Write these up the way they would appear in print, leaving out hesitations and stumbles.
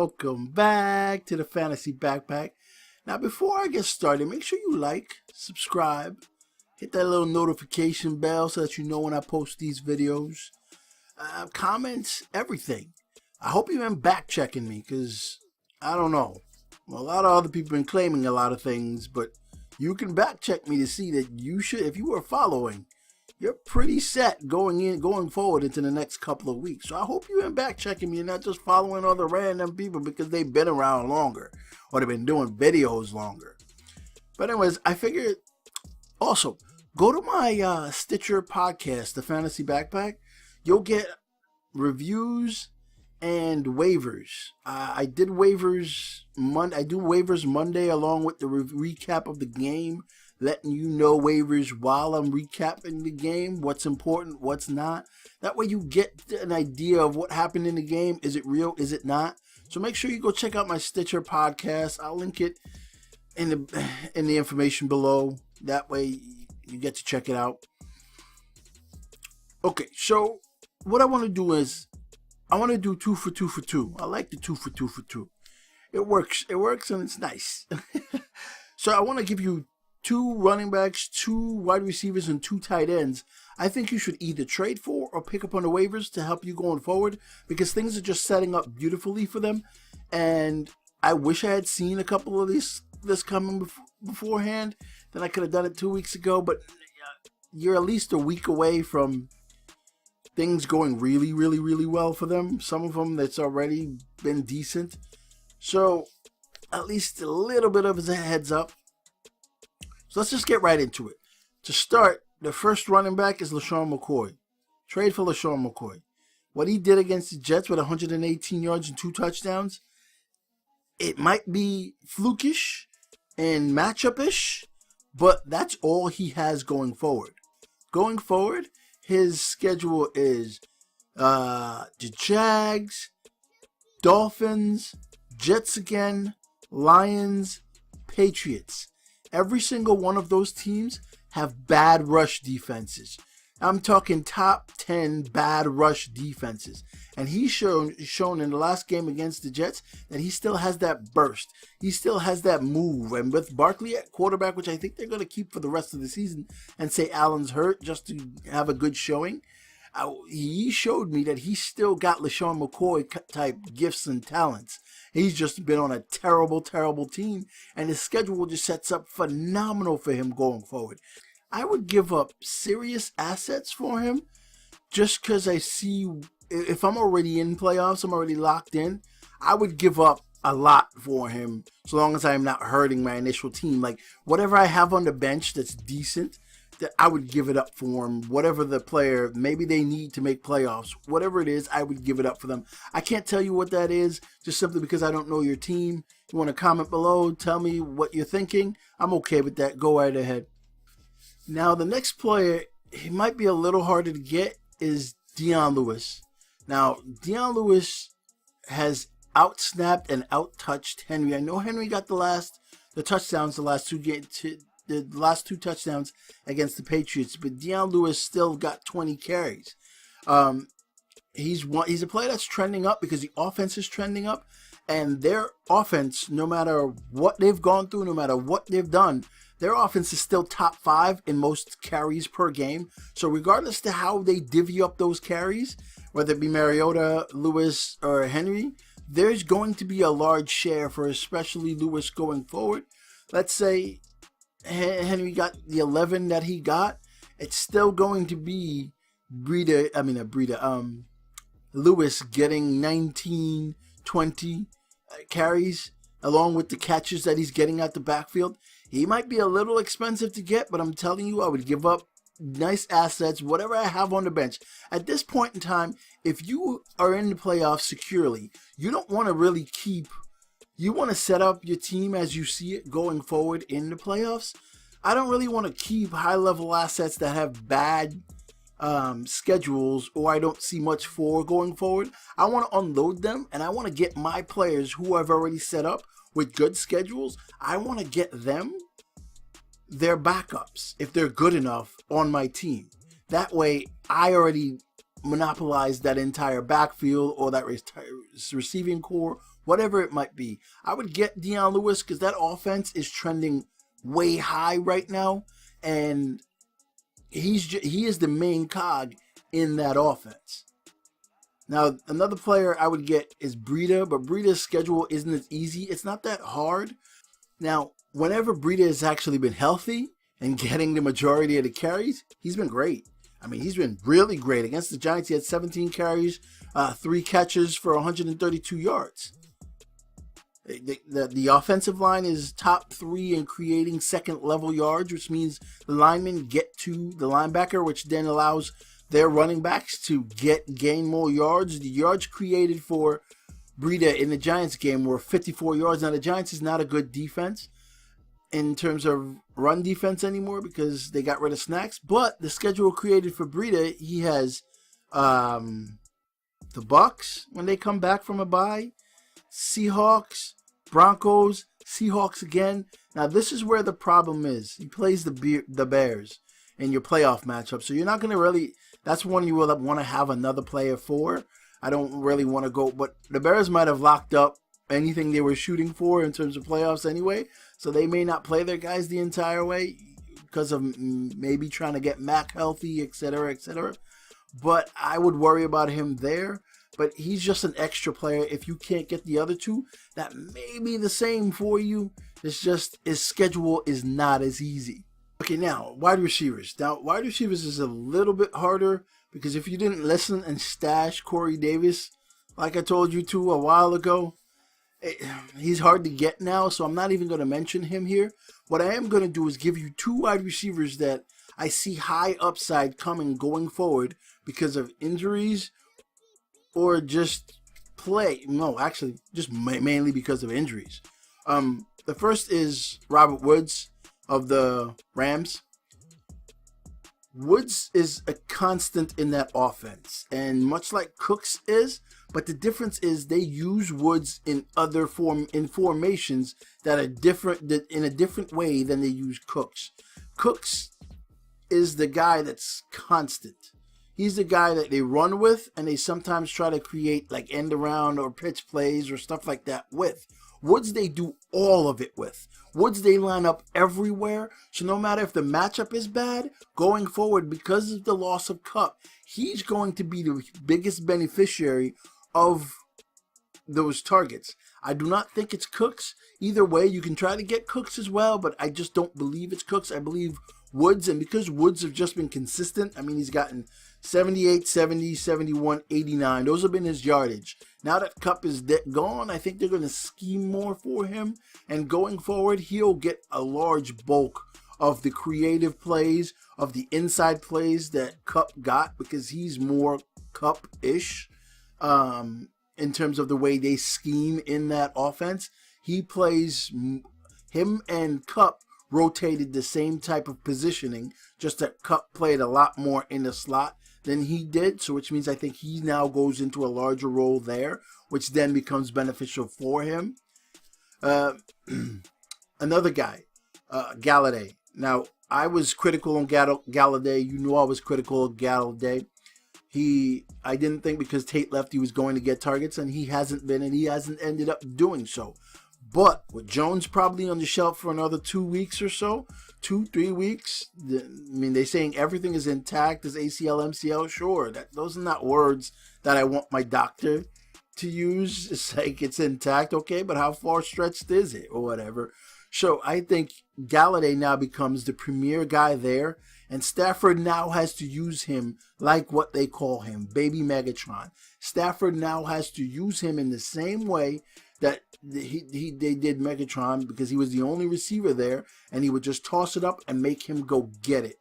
welcome back to the Fantasy Backpack. Now, before I get started, make sure you like, subscribe, hit that little notification bell so that you know when I post these videos. Comments, everything. I hope you've been back checking me, because I don't know. A lot of other people have been claiming a lot of things, but you can back check me to see that you should, if you were following, you're pretty set going forward into the next couple of weeks. So I hope you've been back checking me and not just following other random people because they've been around longer or they've been doing videos longer. But anyways, I figured also go to my Stitcher podcast, the Fantasy Backpack. You'll get reviews and waivers. I did waivers I do waivers Monday along with the recap of the game, letting you know waivers while I'm recapping the game, what's important, what's not. That way you get an idea of what happened in the game. Is it real? Is it not? So make sure you go check out my Stitcher podcast. I'll link it in the information below. That way you get to check it out. Okay, so what I want to do is I want to do 2 for 2 for 2. I like the 2 for 2 for 2. It works and it's nice. So I want to give you 2 running backs, 2 wide receivers, and 2 tight ends. I think you should either trade for or pick up on the waivers to help you going forward because things are just setting up beautifully for them. And I wish I had seen a couple of this coming beforehand. Then I could have done it 2 weeks ago. But you're at least a week away from things going really, really, really well for them. Some of them that's already been decent. So at least a little bit of a heads up. So let's just get right into it. To start, the first running back is LeSean McCoy. Trade for LeSean McCoy. What he did against the Jets with 118 yards and 2 touchdowns, it might be flukish and matchup-ish, but that's all he has going forward. Going forward, his schedule is the Jags, Dolphins, Jets again, Lions, Patriots. Every single one of those teams have bad rush defenses. I'm talking top 10 bad rush defenses. And he's shown in the last game against the Jets that he still has that burst. He still has that move. And with Barkley at quarterback, which I think they're going to keep for the rest of the season, and say Allen's hurt just to have a good showing, he showed me that he still got LeSean McCoy type gifts and talents. He's just been on a terrible, terrible team, and his schedule just sets up phenomenal for him going forward. I would give up serious assets for him just because I see, if I'm already in playoffs, I'm already locked in, I would give up a lot for him so long as I'm not hurting my initial team. Like, whatever I have on the bench that's decent, that I would give it up for him. Whatever the player, maybe they need to make playoffs. Whatever it is, I would give it up for them. I can't tell you what that is, just simply because I don't know your team. You want to comment below, tell me what you're thinking. I'm okay with that. Go right ahead. Now, the next player, he might be a little harder to get, is Dion Lewis. Now, Dion Lewis has outsnapped and outtouched Henry. I know Henry got the last two touchdowns against the Patriots, but Dion Lewis still got 20 carries. He's a player that's trending up because the offense is trending up, and their offense, no matter what they've gone through, no matter what they've done, their offense is still top 5 in most carries per game. So regardless to how they divvy up those carries, whether it be Mariota, Lewis, or Henry, there's going to be a large share for especially Lewis going forward. Let's say Henry got the 11 that he got. It's still going to be Lewis getting 19, 20 carries along with the catches that he's getting out the backfield. He might be a little expensive to get, but I'm telling you, I would give up nice assets, whatever I have on the bench. At this point in time, if you are in the playoffs securely, you don't want to really you want to set up your team as you see it going forward in the playoffs. I don't really want to keep high-level assets that have bad schedules or I don't see much for going forward. I want to unload them, and I want to get my players who I've already set up with good schedules. I want to get them their backups if they're good enough on my team. That way, I already monopolize that entire backfield or that receiving core, whatever it might be. I would get Dion Lewis because that offense is trending way high right now, and he is the main cog in that offense. Now, another player I would get is Breida, but Breida's schedule isn't as easy. It's not that hard. Now, whenever Breida has actually been healthy and getting the majority of the carries, he's been great. I mean, he's been really great. Against the Giants, he had 17 carries, 3 catches for 132 yards. The offensive line is top 3 in creating second-level yards, which means the linemen get to the linebacker, which then allows their running backs to gain more yards. The yards created for Breida in the Giants game were 54 yards. Now, the Giants is not a good defense in terms of run defense anymore because they got rid of Snacks. But the schedule created for Breida, he has the Bucks when they come back from a bye, Seahawks, Broncos, Seahawks again. Now, this is where the problem is. He plays the Bears in your playoff matchup, so you're not going to really... That's one you will want to have another player for. I don't really want to go... But the Bears might have locked up anything they were shooting for in terms of playoffs anyway, so they may not play their guys the entire way because of maybe trying to get Mac healthy, etc., etc. But I would worry about him there. But he's just an extra player. If you can't get the other two, that may be the same for you. It's just his schedule is not as easy. Okay, now, wide receivers. Now, wide receivers is a little bit harder because if you didn't listen and stash Corey Davis, like I told you to a while ago, he's hard to get now, so I'm not even going to mention him here. What I am going to do is give you 2 wide receivers that I see high upside coming going forward because of injuries or just play. No, actually, just mainly because of injuries. The first is Robert Woods of the Rams. Woods is a constant in that offense, and much like Cooks is, but the difference is they use Woods in other formations that are different, in a different way than they use Cooks. Cooks is the guy that's constant. He's the guy that they run with, and they sometimes try to create like end around or pitch plays or stuff like that with. Woods, they do all of it with. Woods, they line up everywhere. So no matter if the matchup is bad, going forward, because of the loss of Kupp, he's going to be the biggest beneficiary of those targets. I do not think it's Cooks. Either way, you can try to get Cooks as well, but I just don't believe it's Cooks. I believe Woods, and because Woods have just been consistent, I mean, he's gotten 78, 70, 71, 89. Those have been his yardage. Now that Kupp is gone, I think they're going to scheme more for him. And going forward, he'll get a large bulk of the creative plays, of the inside plays that Kupp got, because he's more Kupp-ish in terms of the way they scheme in that offense. He plays, him and Kupp rotated the same type of positioning, just that Kupp played a lot more in the slot than he did, so which means I think he now goes into a larger role there, which then becomes beneficial for him. Another guy, Galladay. Now, I was critical on Galladay. You know I was critical of Galladay. I didn't think because Tate left he was going to get targets, and he hasn't been, and he hasn't ended up doing so. But with Jones probably on the shelf for another 2 weeks or so, 2-3 weeks, I mean, they're saying everything is intact, is ACL, MCL, sure. Those are not words that I want my doctor to use. It's like it's intact, okay, but how far stretched is it or whatever. So I think Galladay now becomes the premier guy there, and Stafford now has to use him like what they call him, Baby Megatron. Stafford now has to use him in the same way that they did Megatron, because he was the only receiver there, and he would just toss it up and make him go get it.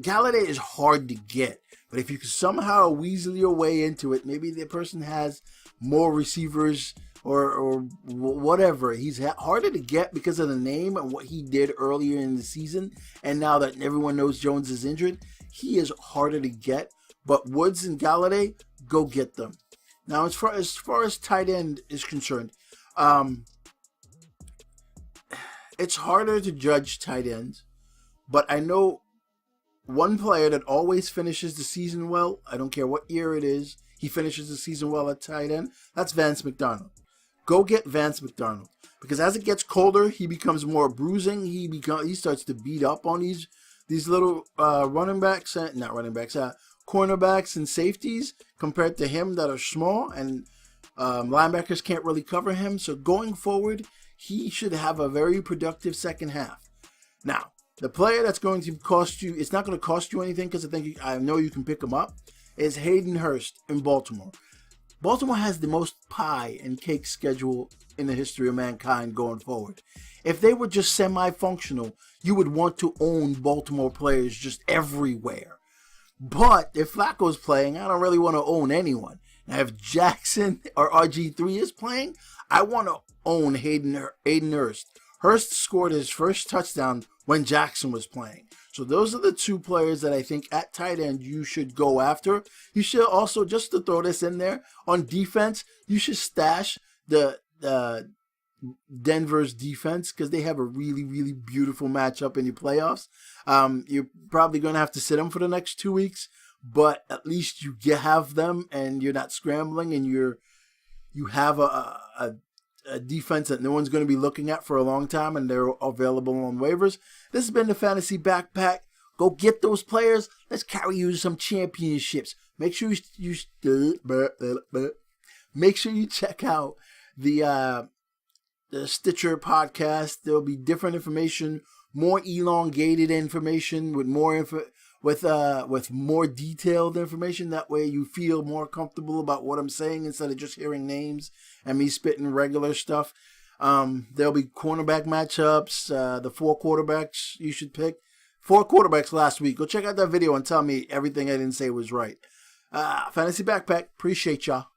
Galladay is hard to get, but if you can somehow weasel your way into it, maybe the person has more receivers or whatever. He's harder to get because of the name and what he did earlier in the season, and now that everyone knows Jones is injured, he is harder to get. But Woods and Galladay, go get them. Now, as far as tight end is concerned, it's harder to judge tight ends, but I know one player that always finishes the season well. I don't care what year it is, he finishes the season well at tight end. That's Vance McDonald. go get Vance McDonald. Because as it gets colder, he becomes more bruising. He starts to beat up on these little cornerbacks and safeties compared to him that are small, and linebackers can't really cover him. So going forward, he should have a very productive second half. Now, the player that's going to cost you, it's not going to cost you anything because I know you can pick him up, is Hayden Hurst in Baltimore. Baltimore has the most pie and cake schedule in the history of mankind going forward. If they were just semi-functional, you would want to own Baltimore players just everywhere. But if Flacco's playing, I don't really want to own anyone. Now, if Jackson or RG3 is playing, I want to own Hayden Hurst. Hurst scored his first touchdown when Jackson was playing. So those are the two players that I think at tight end you should go after. You should also, just to throw this in there, on defense, you should stash the Denver's defense because they have a really, really beautiful matchup in the playoffs. You're probably going to have to sit them for the next 2 weeks, but at least you have them and you're not scrambling, and you have a defense that no one's going to be looking at for a long time, and they're available on waivers. This has been the Fantasy Backpack. Go get those players. Let's carry you to some championships. Make sure you check out the Stitcher podcast. There'll be different information, more elongated information with more with more detailed information. That way you feel more comfortable about what I'm saying instead of just hearing names and me spitting regular stuff. There'll be cornerback matchups, the 4 quarterbacks you should pick. 4 quarterbacks last week. Go check out that video and tell me everything I didn't say was right. Fantasy Backpack. Appreciate y'all.